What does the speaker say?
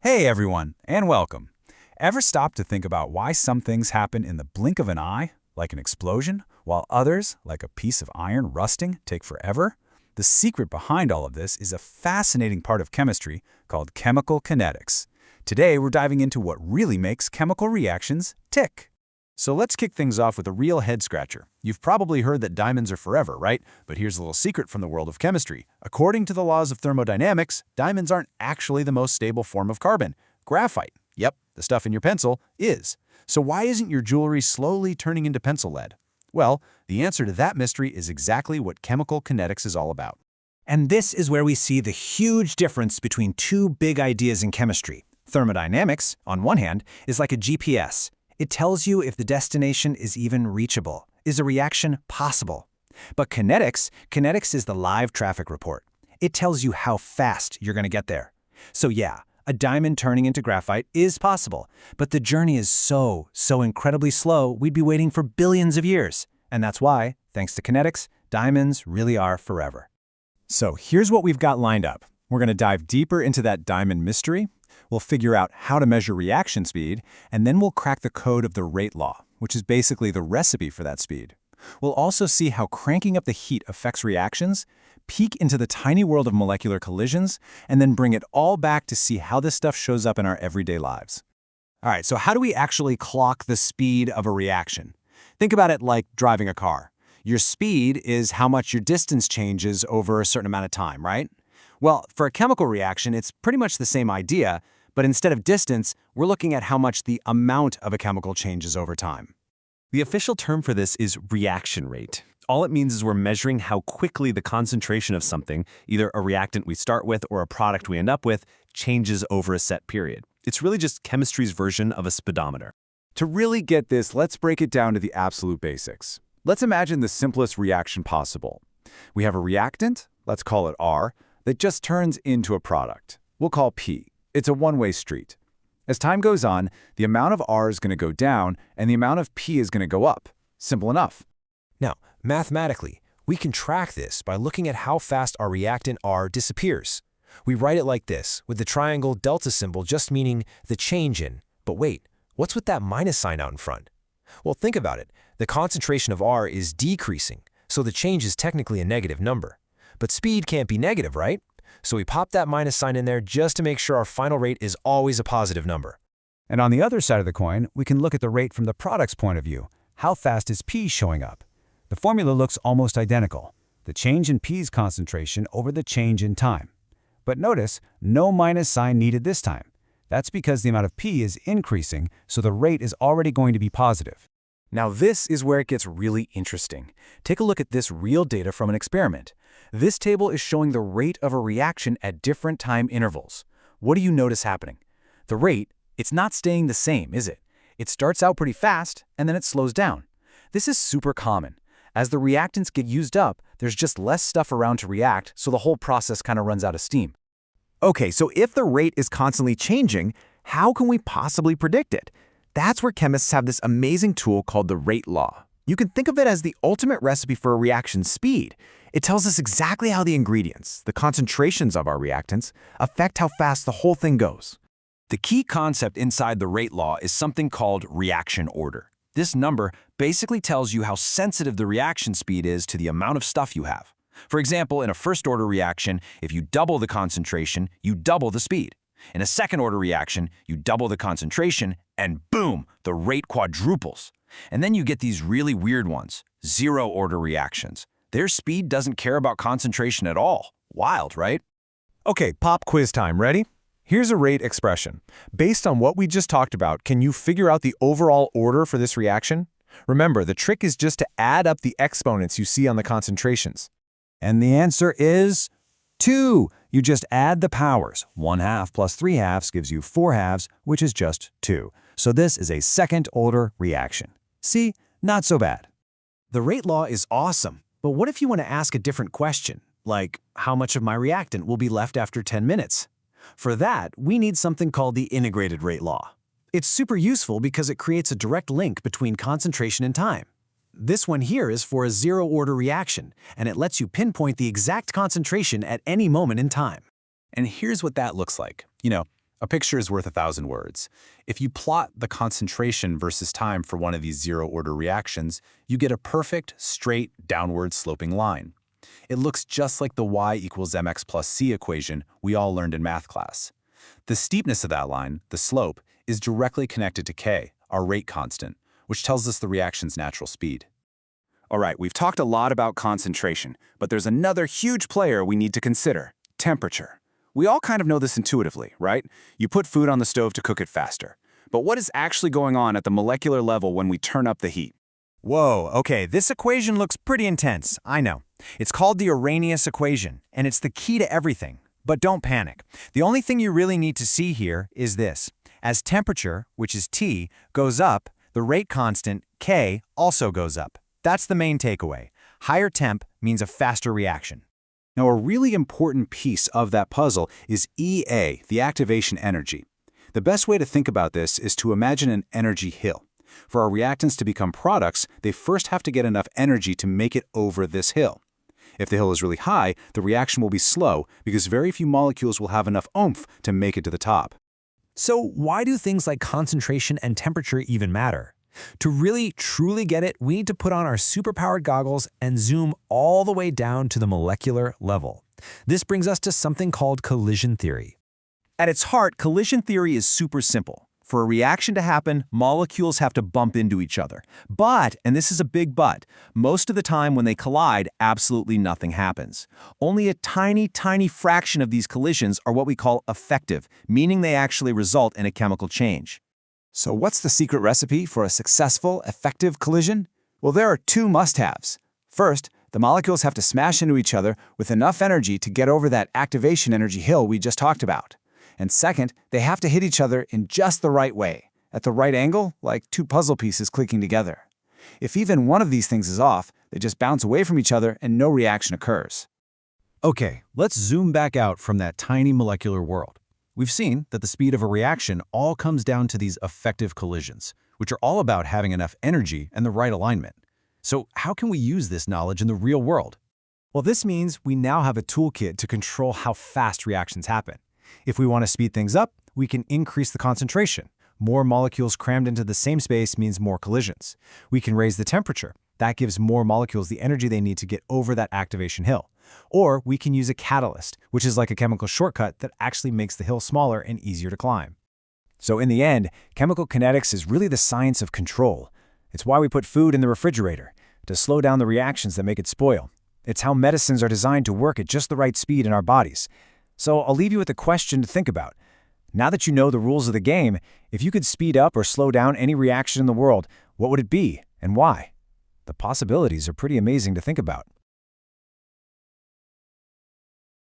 Hey everyone, and welcome. Ever stop to think about why some things happen in the blink of an eye, like an explosion, while others, like a piece of iron rusting, take forever? The secret behind all of this is a fascinating part of chemistry called chemical kinetics. Today we're diving into what really makes chemical reactions tick. So let's kick things off with a real head-scratcher. You've probably heard that diamonds are forever, right? But here's a little secret from the world of chemistry. According to the laws of thermodynamics, diamonds aren't actually the most stable form of carbon. Graphite, yep, the stuff in your pencil, is. So why isn't your jewelry slowly turning into pencil lead? Well, the answer to that mystery is exactly what chemical kinetics is all about. And this is where we see the huge difference between two big ideas in chemistry. Thermodynamics, on one hand, is like a GPS. It tells you if the destination is even reachable. Is a reaction possible? But kinetics is the live traffic report. It tells you how fast you're going to get there. So yeah, a diamond turning into graphite is possible, but the journey is so incredibly slow, we'd be waiting for billions of years. And that's why, thanks to kinetics, diamonds really are forever. So here's what we've got lined up. We're going to dive deeper into that diamond mystery. We'll figure out how to measure reaction speed, and then we'll crack the code of the rate law, which is basically the recipe for that speed. We'll also see how cranking up the heat affects reactions, peek into the tiny world of molecular collisions, and then bring it all back to see how this stuff shows up in our everyday lives. All right, so how do we actually clock the speed of a reaction? Think about it like driving a car. Your speed is how much your distance changes over a certain amount of time, right? Well, for a chemical reaction, it's pretty much the same idea, but instead of distance, we're looking at how much the amount of a chemical changes over time. The official term for this is reaction rate. All it means is we're measuring how quickly the concentration of something, either a reactant we start with or a product we end up with, changes over a set period. It's really just chemistry's version of a speedometer. To really get this, let's break it down to the absolute basics. Let's imagine the simplest reaction possible. We have a reactant, let's call it R, that just turns into a product. We'll call P. It's a one-way street. As time goes on, the amount of R is going to go down and the amount of P is going to go up. Simple enough. Now, mathematically, we can track this by looking at how fast our reactant R disappears. We write it like this, with the triangle delta symbol just meaning the change in. But wait, what's with that minus sign out in front? Well, think about it. The concentration of R is decreasing, so the change is technically a negative number. But speed can't be negative, right? So we pop that minus sign in there just to make sure our final rate is always a positive number. And on the other side of the coin, we can look at the rate from the product's point of view. How fast is P showing up? The formula looks almost identical. The change in P's concentration over the change in time. But notice, no minus sign needed this time. That's because the amount of P is increasing, so the rate is already going to be positive. Now this is where it gets really interesting. Take a look at this real data from an experiment. This table is showing the rate of a reaction at different time intervals. What do you notice happening? The rate, it's not staying the same, is it? It starts out pretty fast, and then it slows down. This is super common. As the reactants get used up, there's just less stuff around to react, so the whole process kind of runs out of steam. Okay, so if the rate is constantly changing, how can we possibly predict it? That's where chemists have this amazing tool called the rate law. You can think of it as the ultimate recipe for a reaction speed. It tells us exactly how the ingredients, the concentrations of our reactants, affect how fast the whole thing goes. The key concept inside the rate law is something called reaction order. This number basically tells you how sensitive the reaction speed is to the amount of stuff you have. For example, in a first-order reaction, if you double the concentration, you double the speed. In a second-order reaction, you double the concentration, and boom, the rate quadruples. And then you get these really weird ones, zero-order reactions. Their speed doesn't care about concentration at all. Wild, right? Okay, pop quiz time. Ready? Here's a rate expression. Based on what we just talked about, can you figure out the overall order for this reaction? Remember, the trick is just to add up the exponents you see on the concentrations. And the answer is 2. You just add the powers. 1/2 plus 3/2 gives you 4/2, which is just 2. So this is a second-order reaction. See? Not so bad. The rate law is awesome, but what if you want to ask a different question, like how much of my reactant will be left after 10 minutes? For that, we need something called the integrated rate law. It's super useful because it creates a direct link between concentration and time. This one here is for a zero-order reaction, and it lets you pinpoint the exact concentration at any moment in time. And here's what that looks like. A picture is worth 1,000 words. If you plot the concentration versus time for one of these zero-order reactions, you get a perfect, straight, downward sloping line. It looks just like the y equals mx plus c equation we all learned in math class. The steepness of that line, the slope, is directly connected to k, our rate constant, which tells us the reaction's natural speed. All right, we've talked a lot about concentration, but there's another huge player we need to consider: temperature. We all kind of know this intuitively, right? You put food on the stove to cook it faster. But what is actually going on at the molecular level when we turn up the heat? Whoa, okay, this equation looks pretty intense, I know. It's called the Arrhenius equation, and it's the key to everything. But don't panic. The only thing you really need to see here is this. As temperature, which is T, goes up, the rate constant, K, also goes up. That's the main takeaway. Higher temp means a faster reaction. Now, a really important piece of that puzzle is EA, the activation energy. The best way to think about this is to imagine an energy hill. For our reactants to become products, they first have to get enough energy to make it over this hill. If the hill is really high, the reaction will be slow because very few molecules will have enough oomph to make it to the top. So why do things like concentration and temperature even matter? To really, truly get it, we need to put on our superpowered goggles and zoom all the way down to the molecular level. This brings us to something called collision theory. At its heart, collision theory is super simple. For a reaction to happen, molecules have to bump into each other. But, and this is a big but, most of the time when they collide, absolutely nothing happens. Only a tiny, tiny fraction of these collisions are what we call effective, meaning they actually result in a chemical change. So what's the secret recipe for a successful, effective collision? Well, there are two must-haves. First, the molecules have to smash into each other with enough energy to get over that activation energy hill we just talked about. And second, they have to hit each other in just the right way, at the right angle, like two puzzle pieces clicking together. If even one of these things is off, they just bounce away from each other and no reaction occurs. Okay, let's zoom back out from that tiny molecular world. We've seen that the speed of a reaction all comes down to these effective collisions, which are all about having enough energy and the right alignment. So how can we use this knowledge in the real world? Well, this means we now have a toolkit to control how fast reactions happen. If we want to speed things up, we can increase the concentration. More molecules crammed into the same space means more collisions. We can raise the temperature. That gives more molecules the energy they need to get over that activation hill. Or we can use a catalyst, which is like a chemical shortcut that actually makes the hill smaller and easier to climb. So in the end, chemical kinetics is really the science of control. It's why we put food in the refrigerator, to slow down the reactions that make it spoil. It's how medicines are designed to work at just the right speed in our bodies. So I'll leave you with a question to think about. Now that you know the rules of the game, if you could speed up or slow down any reaction in the world, what would it be and why? The possibilities are pretty amazing to think about.